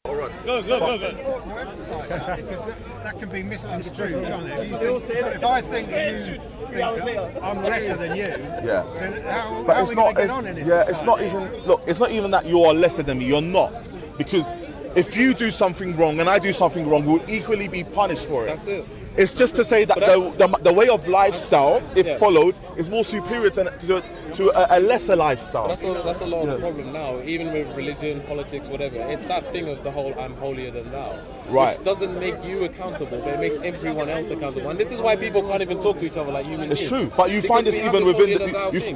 All right. Go. Because that can be misconstrued, can't it? If I think you think I'm lesser than you, then how are we going to get on in this society? It's not even. Look, it's not even that you are lesser than me. You're not, because if you do something wrong and I do something wrong, we'll equally be punished for it. That's it. It's just to say that the way of lifestyle, if followed, is more superior to a lesser lifestyle. That's a lot of the problem now, even with religion, politics, whatever. It's that thing of the whole "I'm holier than thou," Right. which doesn't make you accountable, but it makes everyone else accountable. And this is why people can't even talk to each other like human beings. It's true, but you find this even within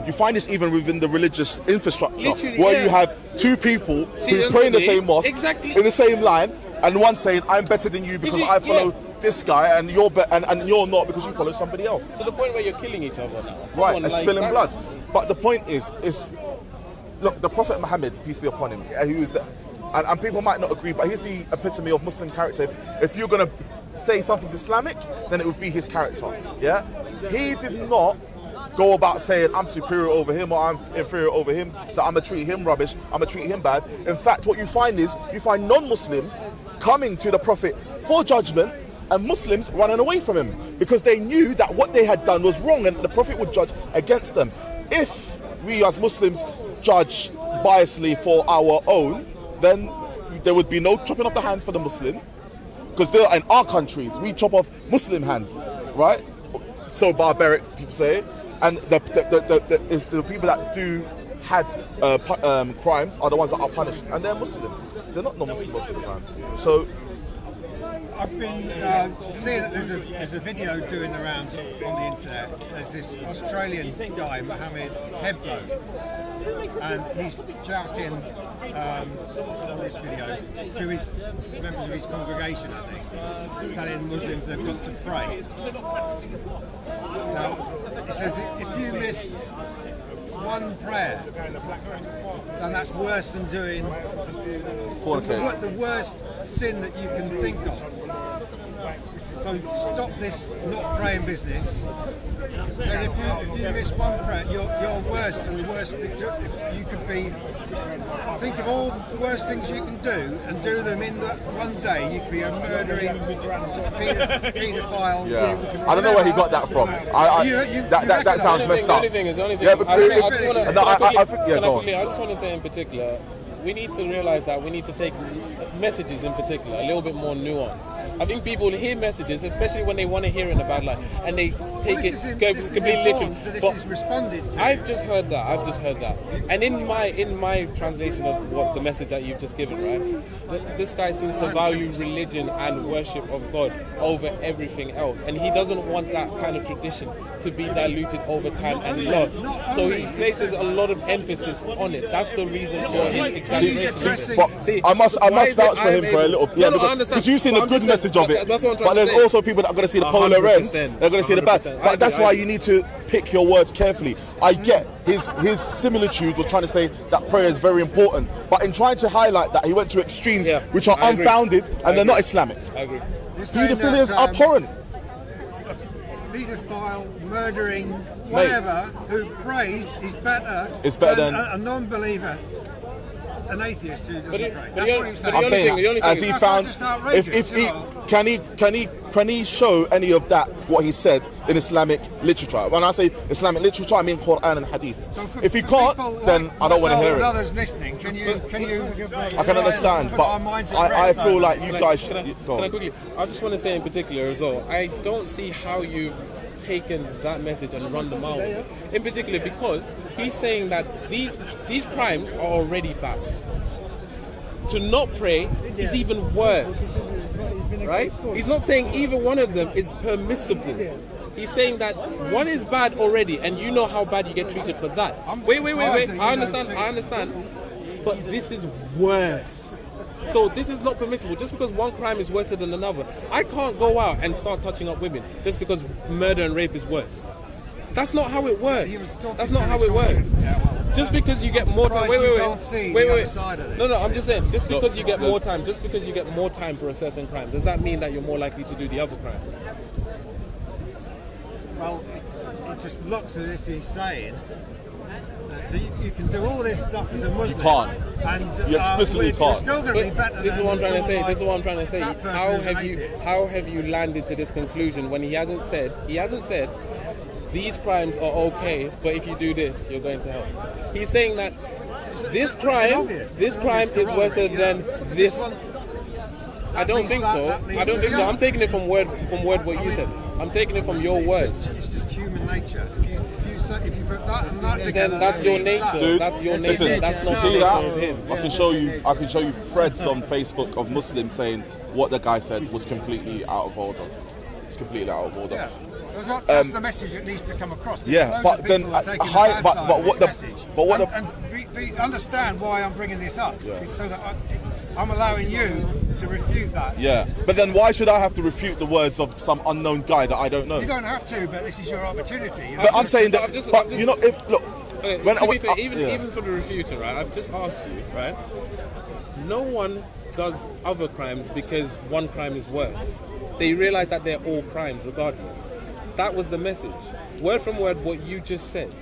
you find this even within the religious infrastructure, where you have two people who pray in the same mosque, in the same line, and one saying, "I'm better than you because I follow." This guy and you're and you're not because you follow somebody else. To the point where you're killing each other now. Right, and spilling blood. But the point is look, the Prophet Muhammad, peace be upon him, he was and people might not agree, but he's the epitome of Muslim character. If you're gonna say something's Islamic, then it would be his character. Yeah, he did not go about saying I'm superior over him or I'm inferior over him, so I'm gonna treat him rubbish, I'm gonna treat him bad. In fact, what you find is non-Muslims coming to the Prophet for judgment, and Muslims running away from him because they knew that what they had done was wrong and the Prophet would judge against them. If we as Muslims judge biasly for our own, then there would be no chopping off the hands for the Muslim, because in our countries we chop off Muslim hands, right? So barbaric, people say, and the people that do had crimes are the ones that are punished, and they're Muslim. They're not non-Muslim most of the time. So I've been seeing that there's a video doing the rounds on the internet. There's this Australian guy, Mohammed Hebro, and he's shouting on this video to his members of his congregation, I think, telling Muslims they've got to pray. Now, he says if you miss one prayer, then that's worse than doing the worst sin that you can think of. So stop this not praying business. So if you miss one prayer, you're worse than the worst thing. If you could be, think of all the worst things you can do and do them in that one day. You could be a murdering paedophile. Yeah, I don't know where he got that from. That sounds messed up. The only thing. Yeah, but I just want to say in particular, we need to realize that we need to take messages in particular a little bit more nuanced. I think people hear messages, especially when they want to hear it in a bad light, and they take it completely literally. This is responded to. I've just heard that. And in my translation of what the message that you've just given, right, this guy seems to value religion and worship of God over everything else, and he doesn't want that kind of tradition to be diluted over time and lost. So he places a lot of emphasis on it. That's the reason for his exaggeration. I must vouch for him for a little bit. Yeah, because you've seen the good message of it, but there's also people that are going to see the polar ends. They're going to see the bad. But that's why you need to pick your words carefully. I get his similitude was trying to say that prayer is very important, but in trying to highlight that, he went to extremes which are unfounded and they're not Islamic. I agree. Paedophilia is abhorrent. Paedophile, murdering, whatever, who prays is better than a non-believer. An atheist who doesn't pray. That's what he's saying. I'm saying, as he found, can he show any of that, what he said in Islamic literature? When I say Islamic literature, I mean Quran and Hadith. So if he can't, then I don't want to hear it. Others listening, can you? I can understand, but I feel like you guys should. I just want to say in particular as well, I don't see how you've taken that message and run the mile with it. In particular because he's saying that these crimes are already bad. To not pray is even worse, right? He's not saying either one of them is permissible. He's saying that one is bad already, and you know how bad you get treated for that. Wait. I understand. But this is worse. So this is not permissible. Just because one crime is worse than another, I can't go out and start touching up women just because murder and rape is worse. That's not how it works. That's not how it works. Just because you get more time. Wait. No, I'm just saying. Just because you get more time, for a certain crime, does that mean that you're more likely to do the other crime? Well, it just looks as if he's saying So you can do all this stuff as a Muslim. You can't. And You explicitly you're can't. still going to be better This is than what I'm trying to someone say. like This is what I'm trying to say. that person who's an atheist. How have you landed to this conclusion when he hasn't said these crimes are okay, but if you do this, you're going to hell. He's saying that this crime is worse than this. I don't think so. I don't think so. I'm taking it from word what you said. I'm taking it from your words. It's just human nature. If you put that and that together, Then that's your nature. Dude, That's your nature. listen, That's you not see the that? nature of him. I can show you threads on Facebook of Muslims saying what the guy said was completely out of order. It's completely out of order. Yeah. That's the message that needs to come across. Yeah, but then understand why I'm bringing this up. Yeah. It's so that I'm allowing you to refute that. Yeah, but then why should I have to refute the words of some unknown guy that I don't know? You don't have to, but this is your opportunity. But I'm saying that. But you know, if look, Okay, when to I be fair, yeah. even for the refuter, right? I've just asked you, right? No one does other crimes because one crime is worse. They realize that they're all crimes regardless. That was the message. Word from word, what you just said.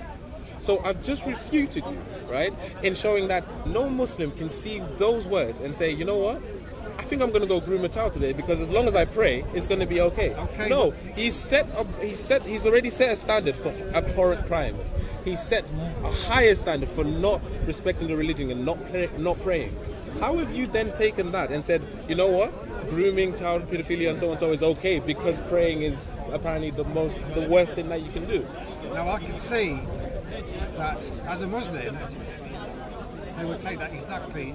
So I've just refuted you, right? In showing that no Muslim can see those words and say, you know what? I think I'm going to go groom a child today because as long as I pray, it's going to be okay. No, he's already set a standard for abhorrent crimes. He's set a higher standard for not respecting the religion and not praying. How have you then taken that and said, you know what? Grooming, child pedophilia and so is okay because praying is apparently the worst thing that you can do. Now I can see that as a Muslim, they would take that exactly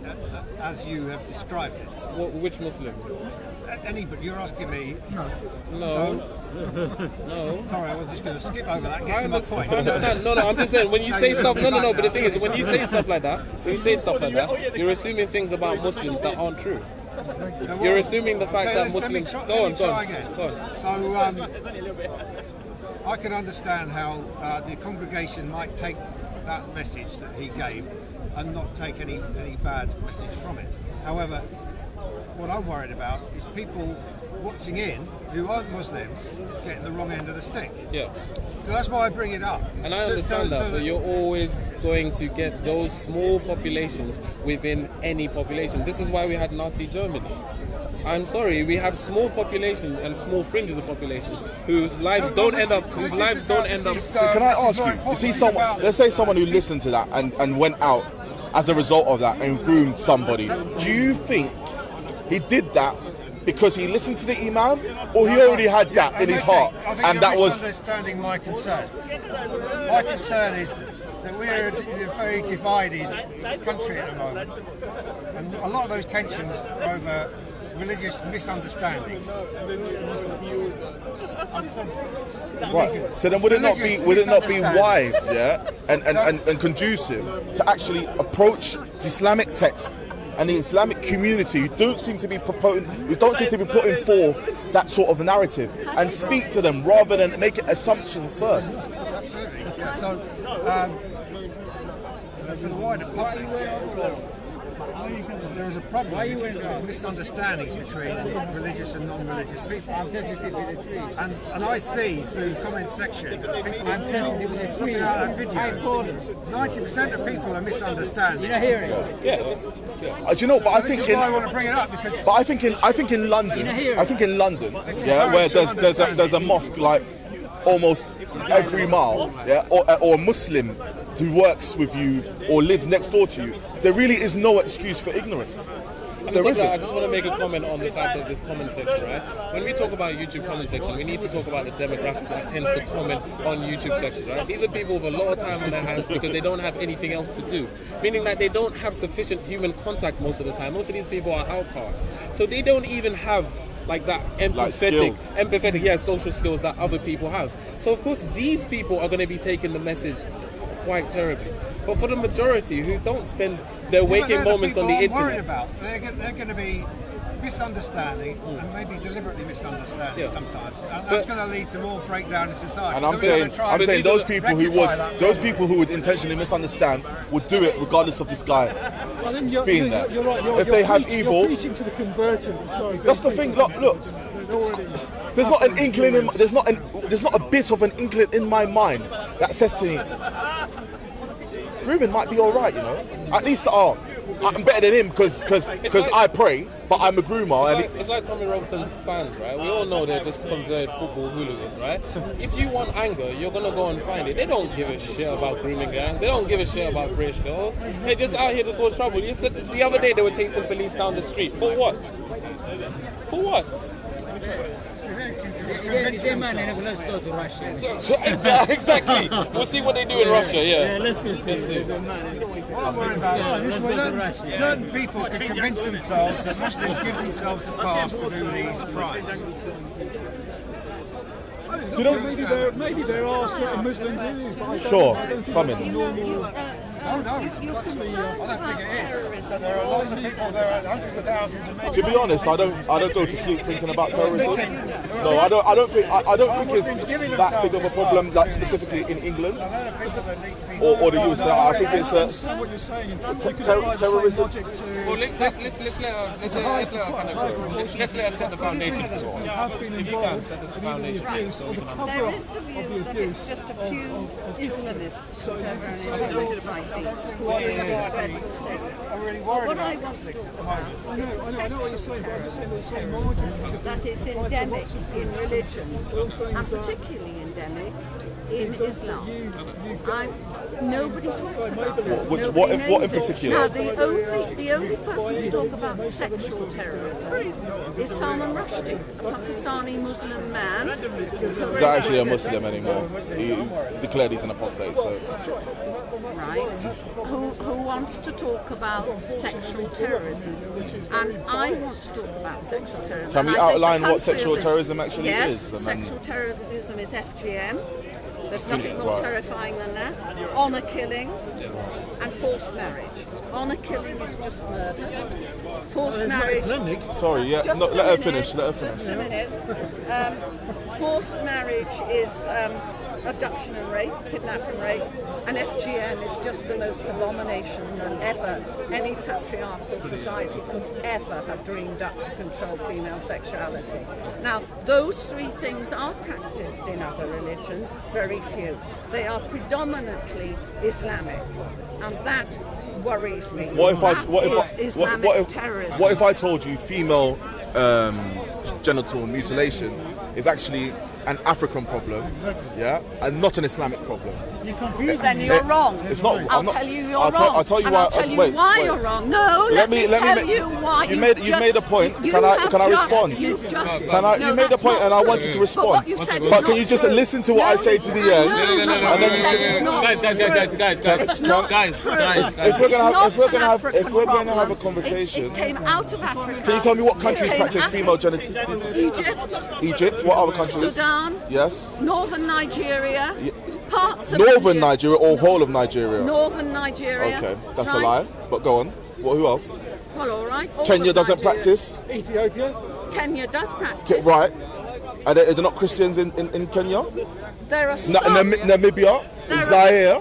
as you have described it. Which Muslim? Anybody, you're asking me. No. Sorry, I was just going to skip over that and get to my point. I understand. No, I'm just saying when you say stuff. No. But the thing is, when you say stuff like that, you're assuming things about Muslims that aren't true. You're assuming the fact that Muslims. Go on. So I can understand how the congregation might take that message that he gave and not take any bad message from it. However, what I'm worried about is people watching in who aren't Muslims getting the wrong end of the stick. Yeah. So that's why I bring it up. And I understand that, but you're always going to get those small populations within any population. This is why we had Nazi Germany. I'm sorry, we have small population and small fringes of populations whose lives don't end up. Can I ask you? You see, let's say someone who listened to that and went out as a result of that and groomed somebody. Do you think he did that because he listened to the Imam, or he already had that in his heart? And that was misunderstanding my concern. My concern is that we're in a very divided country at the moment, and a lot of those tensions are over religious misunderstandings. Right. So then would it not be wise, yeah, and conducive to actually approach the Islamic text and the Islamic community who don't seem to be putting forth that sort of narrative and speak to them rather than making assumptions first? Absolutely. Yeah. So for the wider public, there is a problem with misunderstandings between religious and non-religious people. And I see through the comment section, people looking at that video, 90% of people are misunderstanding. Do you know? But I think this is why I want to bring it up because. But I think in London, yeah, where there's a mosque like almost every mile, yeah, or a Muslim who works with you or lives next door to you, there really is no excuse for ignorance. There isn't. I just want to make a comment on the fact of this comment section, right? When we talk about YouTube comment section, we need to talk about the demographic that tends to comment on YouTube section, right? These are people with a lot of time on their hands because they don't have anything else to do, meaning that they don't have sufficient human contact most of the time. Most of these people are outcasts, so they don't even have like that empathetic, social skills that other people have. So of course these people are going to be taking the message quite terribly. But for the majority who don't spend their waking moments on the internet, worried about, they're going to be misunderstanding and maybe deliberately misunderstanding sometimes, and that's going to lead to more breakdown in society. And I'm saying those people who would intentionally misunderstand would do it regardless of this guy being there. You're right. If they have evil, you're preaching to the converted. As far as that's the thing. Look. There's not an inkling. There's not a bit of an inkling in my mind that says to me, grooming might be all right, you know. At least I'm better than him because I pray, but I'm a groomer. It's like Tommy Robinson's fans, right? We all know they're just converted football hooligans, right? If you want anger, you're gonna go and find it. They don't give a shit about grooming gangs. They don't give a shit about British girls. They're just out here to cause trouble. You said the other day they were chasing police down the street. For what? For what? Let's go to Russia. Exactly. We'll see what they do in Russia. Yeah. Let's go see. What I'm worried about is certain people can convince themselves that Muslims give themselves a pass to do these crimes. Maybe there are certain Muslims in it, but Sure, I don't think come that's in. a normal. Oh no, I don't think it is. There are lots of people, there are hundreds of thousands of men. To be honest, I don't go to sleep thinking about terrorism. No, I don't think it's that big of a problem, like specifically in England or the US. I think it's understand what you're saying. terrorism. Well, let's let us set the foundation. If you can set the foundation, so we can understand. There is the view that it's just a few Islamists, whatever, and Islamists might be, who are doing this dreadful thing. What I want to talk about is I know what you're saying, but I'm just saying the same argument. that is endemic in religions, and particularly endemic in Islam. Nobody talks about that. What in particular? Now, the only person to talk about sexual terrorism is Salman Rushdie, a Pakistani Muslim man. He's not actually a Muslim anymore. He declared he's an apostate. So Right, who wants to talk about sexual terrorism, and I want to talk about sexual terrorism. Can we And I think outline the what country sexual is terrorism actually yes, is? Sexual terrorism is FGM. There's nothing more Right. terrifying than that. Honour killing and forced marriage. Honour killing is just murder. Forced marriage. Sorry, yeah. Just No, a let her minute, finish. Let her Just finish. a minute. Forced marriage is abduction and rape, kidnap and rape, and FGM is just the most abomination that ever any patriarchal society could ever have dreamed up to control female sexuality. Now, those three things are practiced in other religions, very few. They are predominantly Islamic, and that worries me. Terrorism. What if I told you female genital mutilation is actually an African problem, yeah, and not an Islamic problem? Then you're wrong. It's not. I'll tell you you're I'll wrong. tell you and why. I'll tell you wait, why wait. you're wrong. No, let me tell you why. You made a point. Can I respond? You made a point, and I wanted to respond. But can you just listen to what I say to the end? If we're gonna have a conversation, it came out of Africa. can you tell me what countries practice female genital? Egypt. What other countries? Sudan. Yes. Northern Nigeria. Parts of Northern Nigeria or whole of Nigeria? Northern Nigeria. Okay, that's a right? lie. But go on. Who else? Well, all right. All Kenya of doesn't Nigeria. practice. Ethiopia. Kenya does practice. Right. Are they not Christians in Kenya? There are some. Namibia, There are- Zaire,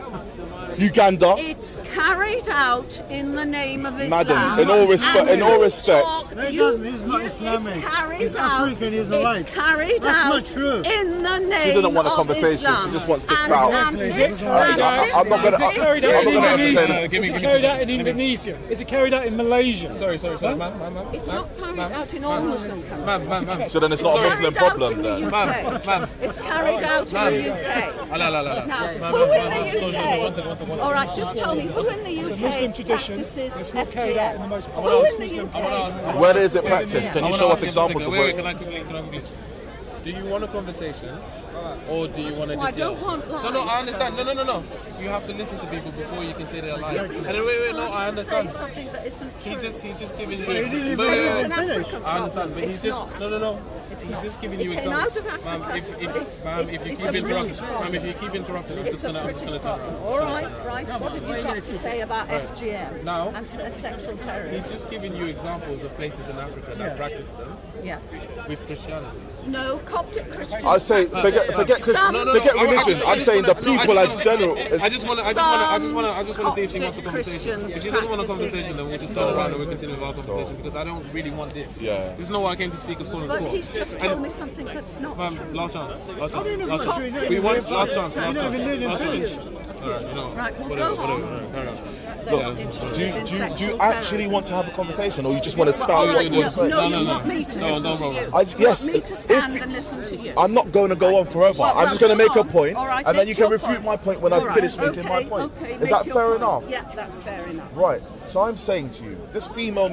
Uganda. It's carried out in the name of Islam. Madam, in all respect, He's not Islamic. It's carried He's out. African, he's alright. It's carried That's out not true. in the name She doesn't want a of conversation. Islam. She just wants to And- spout. and Is it's it carried out? I'm not gonna. Is it carried out I'm in not gonna Indonesia? entertain. Is it carried out in Indonesia? Is it carried out in Malaysia? Sorry, ma'am. It's not carried out in all Muslim countries. Ma'am. So then it's not a Muslim Carried out problem in the then. UK. Ma'am. It's carried out in the UK. Now, who in the UK? All right, just tell me who in the It's a UK Muslim tradition. practices It's not carried out in the most FGM? Who in the UK? Where is it practiced? Can you show us examples of Wait, where? can I quickly? Do you want a conversation, or do you want to I just yell? don't want lies. No, I understand. No. You have to listen to people before you can say they're lying. And then, wait, no, I understand. Say something that isn't true. He's just giving you. It's an African I understand, but problem. he's just no. He's just giving you It came examples. out of Africa. Ma'am, if you keep interrupting, I'm just gonna turn around. All right. What have you got to say about FGM Now- and sexual terrorism? He's just giving you examples of places in Africa that practice them Yeah. with Christianity. No, Coptic Christians. I say forget Christian, No, forget religion. I'm saying the people as general. I just want to see if she wants a conversation. If she doesn't want a practice in conversation, then we'll just turn around and we'll continue with our conversation because I don't really want this. Yeah. This is not what I came to speak as calling But for. he's just told me something that's not true. Last chance. Last I mean, chance. it's Last not chance. true. We want You last chance. don't Last even chance. need Last to chance. say Alright, you know. Right, well, Whatever. go on. Whatever. Carry on. They're Look, not interested do in you sexual actually terrorism. want to have a conversation, or you just want to spout All what right, you want to say? no, No, you no. want me to No, listen no to you. problem. Yes, You want me to if stand you- and listen to you. I'm not going to go on forever. Well, I'm just going to go make a on. point, All right, and then make you can your refute point. my point when All I've right, finished making my okay, point. okay, Is make that your fair point. enough? Yeah, that's fair enough. Right. So I'm saying to you, this female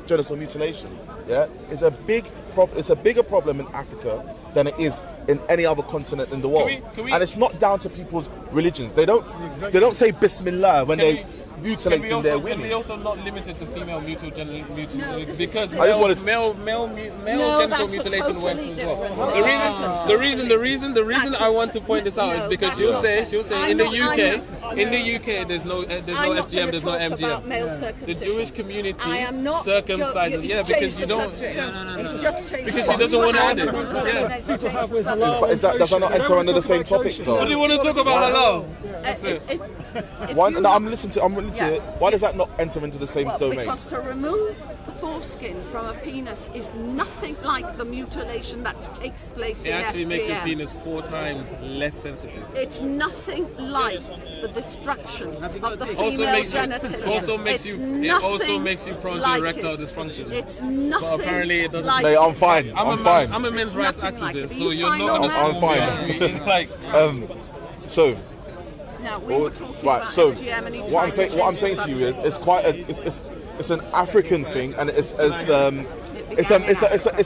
genital mutilation, yeah, is a big problem. It's a bigger problem in Africa than it is in any other continent in the world. Can we- And it's not down to people's religions. They don't say Bismillah when they're mutilating their Can we women. also not limit it to female genital No, mutilation this because is- I just wanted to- male No, genital that's mutilation a went totally as well. different- The that's reason That's I want to point this out is because she'll say I'm in the not- UK I'm in the not- UK there's no I'm FGM, not gonna there's no talk MGM. about male The circumcision. Jewish community I am not circumcises. Yeah, because you don't. It's just changed. Because she doesn't want to add it. But does that not enter under the same topic What though? do you want to talk about halal? Why? No, I'm listening to it. Why does that not enter into the same domain? Because to remove the foreskin from a penis is nothing like the mutilation that takes place It in actually makes your FGM. penis 4 times less sensitive. It's nothing like the destruction of the Also female makes you- genitalia. also makes It's you- it also nothing makes you prone to like erectile it. dysfunction. It's nothing. But apparently it doesn't- Like Mate, I'm fine. I'm fine. I'm a men's It's rights nothing like activist, it. so You you're find not. on that? I'm fine. Like, So, Now we were talking right. about So, FGM and he what I'm tried to saying change to you the is, it's quite a, it's an African thing, and it's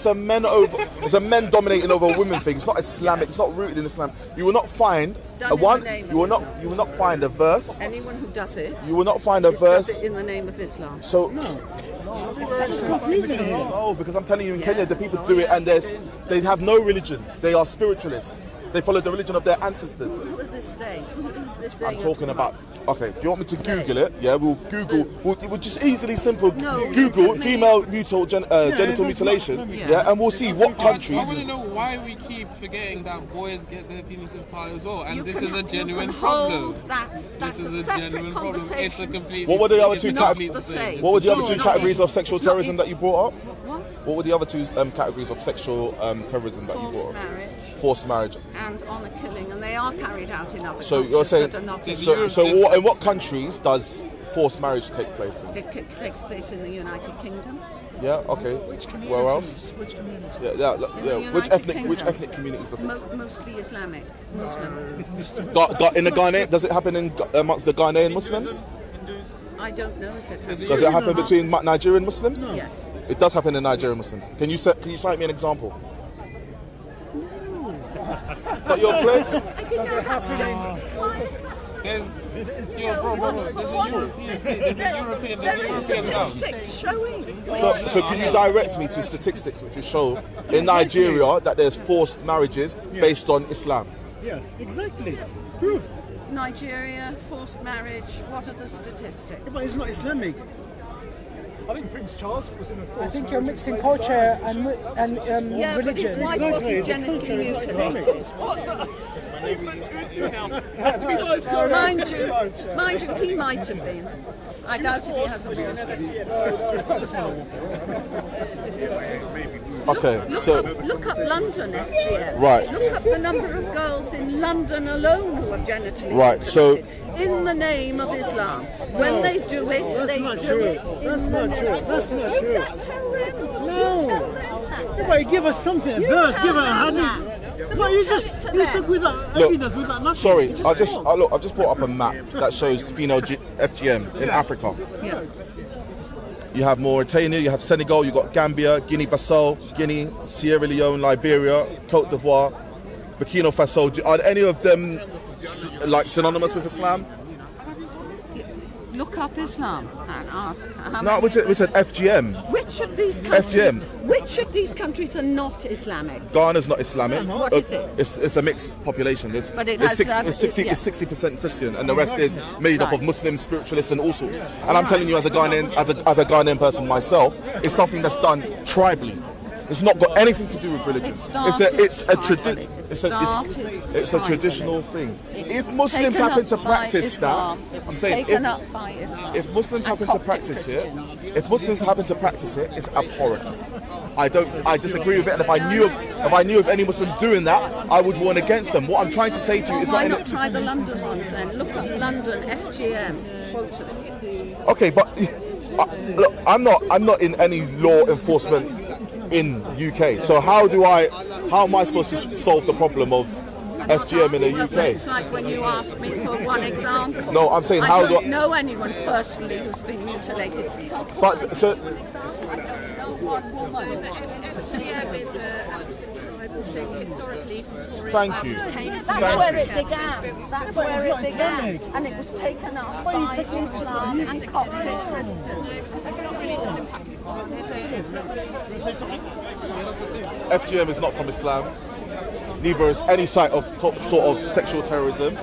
a men dominating over women thing. It's not Islamic. It's not rooted in Islam. You will not find done a in one. the name You will of not. Islam. You will not find a verse. Anyone who does it, You will not find a does verse. it in the name of Islam. So It's confusing here. no, because I'm telling you, in Kenya, the people do it, and they have no religion. They are spiritualists. They follow the religion of their ancestors. Who is this they? Who's this they? I'm you're talking about. Okay, do you want me to Google it? Yeah, we'll Google. We'll just easily simple No, Google look at me. female genital mutilation. Yeah, and we'll see what I want countries. to know why we keep forgetting that boys get their penises cut as well, and You this can- is a genuine you can problem. hold that. That's This is a a separate genuine problem. conversation. It's a complete. What were the other it's two a not complete the same. What were the other No, two not categories it. of sexual It's not terrorism it. that you brought up? What? What were the other two categories of sexual terrorism that you Forced brought up? marriage Forced marriage. and honour killing, and they are carried out in other So cultures you're saying. that are not in So, Europe. in what countries does forced marriage take place in? It takes place in the United Kingdom. Yeah. Okay. Where else? Which communities? Yeah. In the Which United ethnic Kingdom. communities does it? Mostly Islamic, Muslim. In the Ghana, does it happen amongst the Ghanaian Muslims? I don't know if it happens. Does it happen between Nigerian Muslims? Yes. It does happen in Nigerian Muslims. Can you cite me an example? But you're playing. I didn't know that's just. There's a European. There's a European There is town. statistics showing. So can you direct me to statistics which will show in Nigeria that there's forced marriages based on Islam? Yes, exactly. Proof. Nigeria, forced marriage. What are the statistics? But it's not Islamic. I think Prince Charles was in a forced I think you're mixing culture and Yeah, but his religion. wife Exactly, wasn't it's a genitally culture, it's mutilated. Mind you, he might have been. I doubt if he has a foreskin. Okay, so Look up London FGM. Right. Look up the number of girls in London alone who are genitally Right, so- mutilated in the name of Islam. When they do it, That's they not do true. it in That's the not name. true. That's not You true. don't tell them. No. You tell them that. But give us something, a verse, give us a tell them hadith. that. But you Tell just it to you them. took without Look, evidence, without nothing. sorry, You I've just talk. brought up a map that shows female FGM in Africa. Yeah. You have Mauritania, you have Senegal, you got Gambia, Guinea-Bissau, Guinea, Sierra Leone, Liberia, Cote d'Ivoire, Burkina Faso. Are any of them synonymous with Islam? Look up Islam and ask. How No, many we said FGM. Which of these countries? FGM. Which of these countries are not Islamic? Ghana's not Islamic. What is it? It's a mixed population. But it has, It's 60% Christian, and the rest is made up of Right. Muslims, spiritualists, and all sorts. And I'm telling you, as a Ghanaian person myself, it's something that's done tribally. It's not got anything to do with religion. It started tribally. It's a traditional thing. If was Muslims taken happen to up by practice that, Islam. It I'm was saying taken up by Islam. if Muslims and happen to Coptic practice it, Christians. if Muslims happen to practice it, it's abhorrent. I disagree with it, and if I knew of any Muslims doing that, I would warn against them. What I'm trying to say to you is Why not not try the London ones then? Look up London FGM quotas. okay, but look, I'm not in any law enforcement in UK. So how am I supposed to solve the problem of FGM in the Well, UK? it's like when you asked me for one example. No, I'm saying I how don't do I- know anyone personally who's been mutilated. But so FGM is a tribal thing historically before thank you. That's where it began. That's where it began. And it was taken up by Islam and Coptic Christians. It's not really done in Pakistan. FGM is not from Islam. Neither is any sort of sexual terrorism.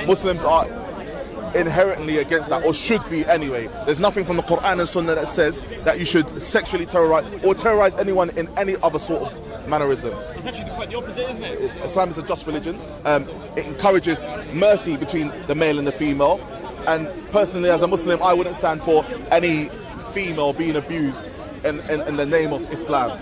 Muslims are inherently against that, or should be anyway. There's nothing from the Quran and Sunnah that says that you should sexually terrorize anyone in any other sort of mannerism. It's actually quite the opposite, isn't it? Islam is a just religion. It encourages mercy between the male and the female. And personally, as a Muslim, I wouldn't stand for any female being abused in the name of Islam.